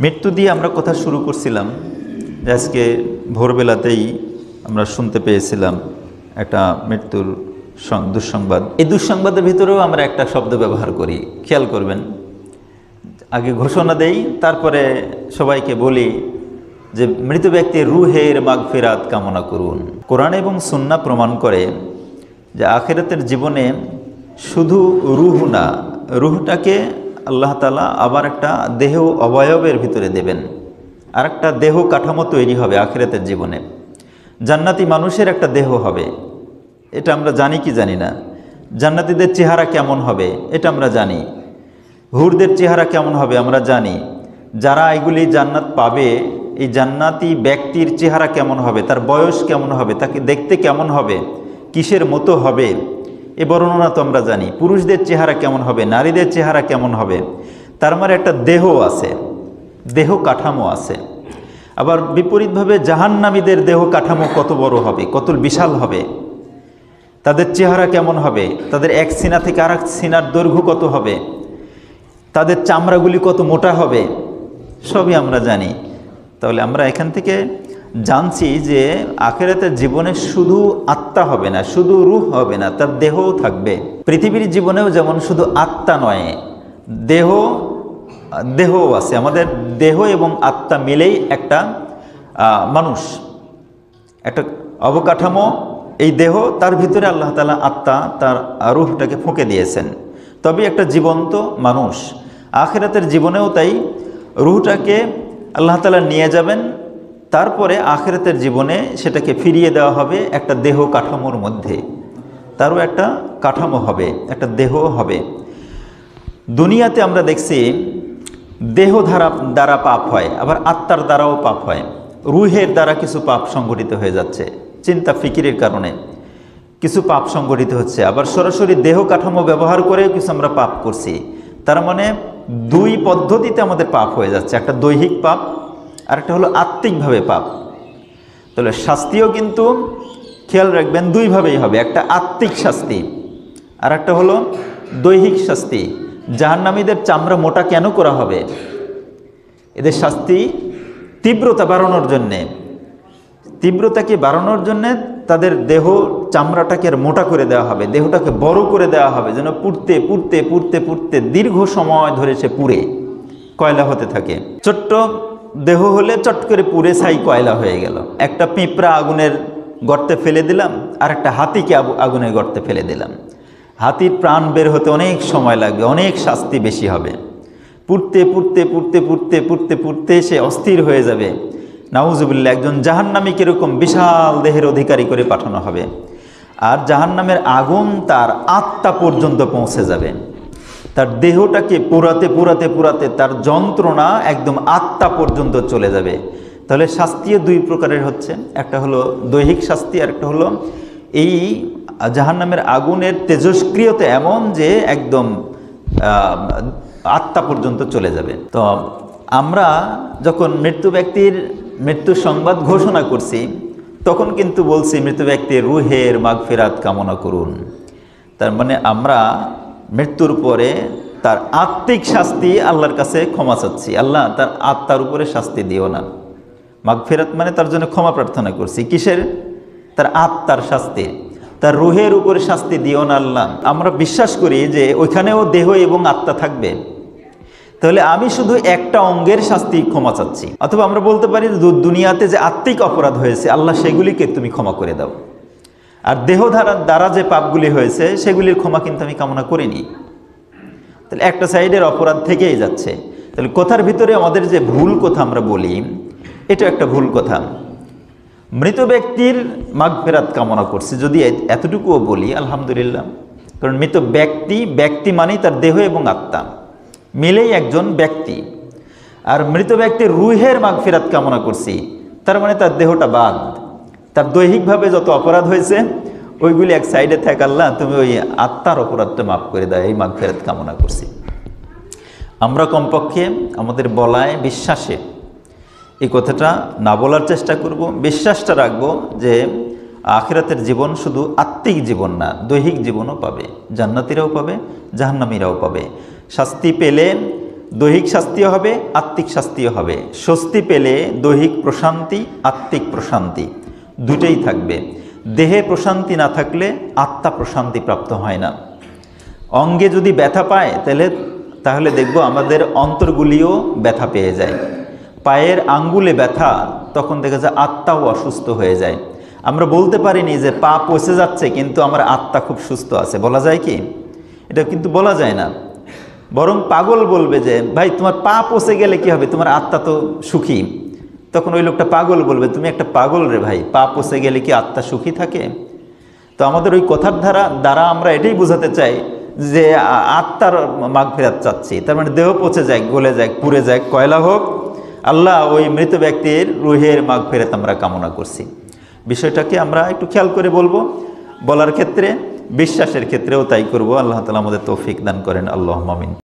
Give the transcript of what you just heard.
মৃত্যু দিয়ে আমরা কথা শুরু করছিলাম যে আজকে ভোরবেলাতেই আমরা শুনতে পেয়েছিলাম একটা মৃত্যুর দুঃসংবাদ। এই দুঃসংবাদের ভিতরেও আমরা একটা শব্দ ব্যবহার করি, খেয়াল করবেন। আগে ঘোষণা দেই, তারপরে সবাইকে বলি যে মৃত ব্যক্তির রুহের মাগফিরাত কামনা করুন। কোরআন এবং সুন্নাহ প্রমাণ করে যে আখিরাতের জীবনে শুধু রুহ না, রুহটাকে আল্লাহ তাআলা আবার একটা দেহ অবয়বের ভিতরে দেবেন, আর একটা দেহ কাঠামো তৈরি হবে আখিরাতের জীবনে। জান্নাতি মানুষের একটা দেহ হবে, এটা আমরা জানি কি জানি না। জান্নাতীদের চেহারা কেমন হবে এটা আমরা জানি, হুরদের চেহারা কেমন হবে আমরা জানি। যারা এগুলি জান্নাত পাবে, এই জান্নাতি ব্যক্তির চেহারা কেমন হবে, তার বয়স কেমন হবে, তাকে দেখতে কেমন হবে, কিসের মতো হবে, এ বর্ণনা তো আমরা জানি। পুরুষদের চেহারা কেমন হবে, নারীদের চেহারা কেমন হবে, তার মানে একটা দেহ আছে, দেহ কাঠামো আছে। আবার বিপরীতভাবে জাহান্নামীদের দেহ কাঠামো কত বড় হবে, কত বিশাল হবে, তাদের চেহারা কেমন হবে, তাদের এক সিনা থেকে আর এক সিনার দৈর্ঘ্য কত হবে, তাদের চামড়াগুলি কত মোটা হবে, সবই আমরা জানি। তাহলে আমরা এখান থেকে জানছি যে আখিরাতের জীবনে শুধু আত্মা হবে না, শুধু রূহ হবে না, তার দেহও থাকবে। পৃথিবীর জীবনেও যেমন শুধু আত্মা নয়, দেহও আছে। আমাদের দেহ এবং আত্মা মিলেই একটা মানুষ, একটা অবকাঠামো। এই দেহ, তার ভিতরে আল্লাহ তাআলা আত্মা, তার রূহটাকে ফুঁকে দিয়েছেন, তবে একটা জীবন্ত মানুষ। আখিরাতের জীবনেও তাই রূহটাকে আল্লাহ তাআলা নিয়ে যাবেন, তারপরে আখিরাতের জীবনে সেটাকে ফিরিয়ে দেওয়া হবে একটা দেহ কাঠামোর মধ্যে, তারও একটা কাঠামো হবে, একটা দেহ হবে। দুনিয়াতে আমরা দেখছি দেহ দ্বারা পাপ হয়, আবার আত্মার দ্বারাও পাপ হয়। রুহের দ্বারা কিছু পাপ সংগঠিত হয়ে যাচ্ছে, চিন্তা ফিকিরের কারণে কিছু পাপ সংগঠিত হচ্ছে, আবার সরাসরি দেহ কাঠামো ব্যবহার করেও কিছু আমরা পাপ করছি। তার মানে দুই পদ্ধতিতে আমাদের পাপ হয়ে যাচ্ছে, একটা দৈহিক পাপ আর একটা হলো আত্মিকভাবে পাপ। তাহলে শাস্তিও কিন্তু খেয়াল রাখবেন দুইভাবেই হবে, একটা আত্মিক শাস্তি আর একটা হলো দৈহিক শাস্তি। জাহান্নামীদের চামড়া মোটা কেন করা হবে? এদের শাস্তি তীব্রতা বাড়ানোর জন্যে, তীব্রতাকে বাড়ানোর জন্যে তাদের দেহ চামড়াটাকে মোটা করে দেওয়া হবে, দেহটাকে বড় করে দেওয়া হবে, যেন পুড়তে পুড়তে পুড়তে পুড়তে দীর্ঘ সময় ধরে সে পুড়ে কয়লা হতে থাকে। ছোট্ট দেহ হলে চট করে পুড়ে ছাই কয়লা হয়ে গেল। একটা পিঁপড়া আগুনের গর্তে ফেলে দিলাম, আর একটা হাতিকে আগুনের গর্তে ফেলে দিলাম, হাতির প্রাণ বের হতে অনেক সময় লাগবে, অনেক শাস্তি বেশি হবে। পুড়তে পুড়তে পুড়তে পুড়তে পুড়তে পুড়তে সে অস্থির হয়ে যাবে। নাউজুবিল্লাহ, একজন জাহান্নামী কীরকম বিশাল দেহের অধিকারী করে পাঠানো হবে, আর জাহান্নামের আগুন তার আত্মা পর্যন্ত পৌঁছে যাবে, তার দেহটাকে পোড়াতে পোড়াতে পোড়াতে তার যন্ত্রণা একদম আত্মা পর্যন্ত চলে যাবে। তাহলে শাস্তিও দুই প্রকারের হচ্ছে, একটা হলো দৈহিক শাস্তি, আর একটা হলো এই জাহান্নামের আগুনের তেজস্ক্রিয়তা এমন যে একদম আত্মা পর্যন্ত চলে যাবে। তো আমরা যখন মৃত্যু ব্যক্তির মৃত্যুর সংবাদ ঘোষণা করছি, তখন কিন্তু বলছি মৃত ব্যক্তির রুহের মাগফিরাত কামনা করুন। তার মানে আমরা মৃত্যুর পরে তার আত্মিক শাস্তি আল্লাহর কাছে ক্ষমা চাচ্ছি, আল্লাহ তার আত্মার উপরে শাস্তি দিও না। মাগফিরাত মানে তার জন্য ক্ষমা প্রার্থনা করছি, কিসের? তার আত্মার শাস্তি, তার রুহের উপরে শাস্তি দিও না আল্লাহ। আমরা বিশ্বাস করি যে ওইখানেও দেহ এবং আত্মা থাকবে, তাহলে আমি শুধু একটা অঙ্গের শাস্তি ক্ষমা চাচ্ছি। অথবা আমরা বলতে পারি দুনিয়াতে যে আত্মিক অপরাধ হয়েছে আল্লাহ সেগুলিকে তুমি ক্ষমা করে দাও, আর দেহ দ্বারা যে পাপগুলি হয়েছে সেগুলির ক্ষমা কিন্তু আমি কামনা করিনি। তাহলে একটা সাইডের অপরাধ থেকেই যাচ্ছে। তাহলে কথার ভিতরে আমাদের যে ভুল কথা আমরা বলি, এটা একটা ভুল কথা। মৃত ব্যক্তির মাগফিরাত কামনা করছি যদি এতটুকুও বলি আলহামদুলিল্লাহ, কারণ মৃত ব্যক্তি মানেই তার দেহ এবং আত্মা মিলেই একজন ব্যক্তি। আর মৃত ব্যক্তির রুহের মাগফিরাত কামনা করছি, তার মানে তার দেহটা বাদ, তার দৈহিকভাবে যত অপরাধ হয়েছে ওইগুলি এক সাইডে থাক, আল্লাহ তুমি ওই আত্মার অপরাধটা মাফ করে দাও, এই মাগফিরাত কামনা করছি। আমরা কমপক্ষে আমাদের বলায় বিশ্বাসে এই কথাটা না বলার চেষ্টা করব, বিশ্বাসটা রাখবো যে আখিরাতের জীবন শুধু আত্মিক জীবন না, দৈহিক জীবনও পাবে, জান্নাতীরাও পাবে, জাহান্নামীরাও পাবে। শাস্তি পেলে দৈহিক শাস্তিও হবে, আত্মিক শাস্তিও হবে। স্বস্তি পেলে দৈহিক প্রশান্তি, আত্মিক প্রশান্তি দুটোই থাকবে। দেহে প্রশান্তি না থাকলে আত্মা প্রশান্তি প্রাপ্ত হয় না। অঙ্গে যদি ব্যথা পায় তাহলে দেখব আমাদের অন্তরগুলিও ব্যথা পেয়ে যায়। পায়ের আঙ্গুলে ব্যথা, তখন দেখা যায় আত্মাও অসুস্থ হয়ে যায়। আমরা বলতে পারিনি যে পা পচে যাচ্ছে কিন্তু আমার আত্মা খুব সুস্থ আছে, বলা যায় কি? এটা কিন্তু বলা যায় না। বরং পাগল বলবে যে ভাই তোমার পা পচে গেলে কি হবে, তোমার আত্মা তো সুখী। তখন ওই লোকটা পাগল বলবে তুমি একটা পাগল রে ভাই, পা পচে গেলে কি আত্মা সুখী থাকে? তো আমাদের ওই কথার দ্বারা আমরা এটাই বোঝাতে চাই যে আত্মার মাগফিরাত চাচ্ছি। তার মানে দেহ পচে যায়, গলে যায়, পুড়ে যায়, কয়লা হোক, আল্লাহ ওই মৃত ব্যক্তির রুহের মাগফিরাত আমরা কামনা করছি। বিষয়টাকে আমরা একটু খেয়াল করে বলবো, বলার ক্ষেত্রে, বিশ্বাসের ক্ষেত্রেও তাই করব। আল্লাহ তাআলা আমাদের তৌফিক দান করেন। আল্লাহুম্মা আমিন।